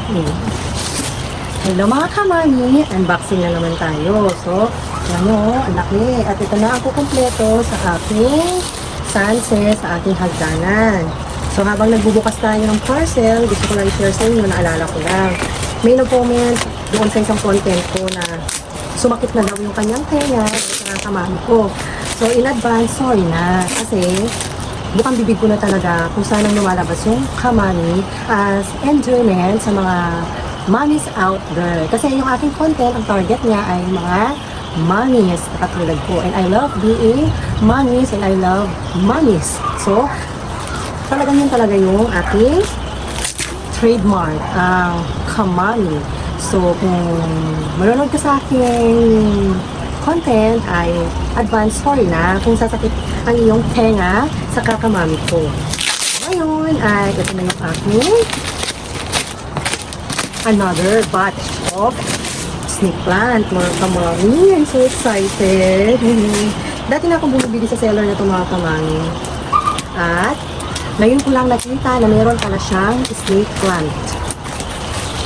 Hmm. Hello mga kamani, unboxing na naman tayo. So, yan o, ang laki. At ito na ang kukumpleto sa aking sunset, sa ating hagdanan. So, habang nagbubukas tayo ng parcel, gusto ko lang i-share sa inyo, naalala ko lang. May nag-comment doon sa isang content ko na sumakit na daw yung kanyang tenga sa kamani ko. So, in advance, sorry na. Kasi, bukang bibig ko na talaga kung saan lumalabas yung kamani as enjoyment sa mga mommies out there. Kasi yung aking content, ang target niya ay mga mommies na katulad ko. And I love being mommies and I love mommies. So, talagang yun talaga yung aking trademark, ang kamani. So, kung manonood ka sa aking content, ay advance sorry na kung sasakit ang iyong tenga sa kakamami ko. Ngayon, ay ito na yung aking another batch of snake plant. Mga kamami. I'm so excited. Dati na akong bumibili sa seller na ito mga kamami. At ngayon ko lang nakita na meron pala siyang snake plant.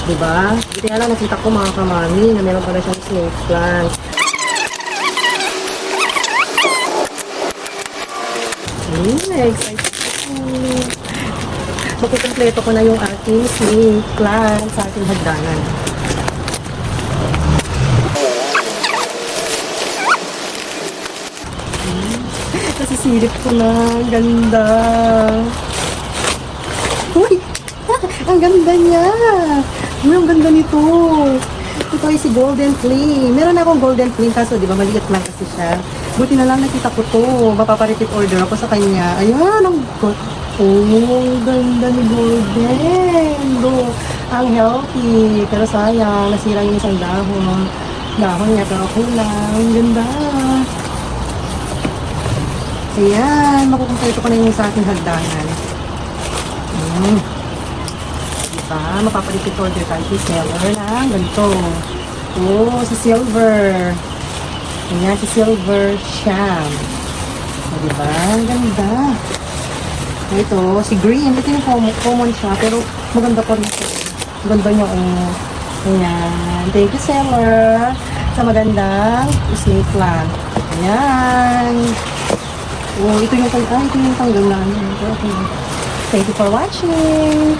Diba? Dito na lang nakita ko mga kamami na meron pala siyang snake plant. Excited ako. Makukumpleto ko na yung aking snake plant sa ating hagdanan. Kasi silip ko na. Ang ganda. Uy! Ang ganda niya! Uy, ang ganda nito. Ito ay si Golden Flame. Meron akong Golden Flame kaso di ba maliit lang kasi siya. Buti na lang nakita ko to. Mapaparepeat order ako sa kanya. Ayan, ang ganda ni Golden. Ang healthy. Pero sayang, nasira yung isang dahon. Dahon niya, pero okay lang. Ang ganda. Ayan, makukumpleto ko na yung sa ating hagdanan. Diba? Mapaparepeat order tayo si Silver na ganito. Oh, si Silver. Ayan, si Silver Sham. O, diba? Ang ganda. Ito, si Green. Ito yung common siya, pero maganda pa rin ito. Ganda niya, oh. Ayan. Thank you, Silver, sa magandang snake plant. Ayan. Oh, ito yung tanggal na. Thank you for watching.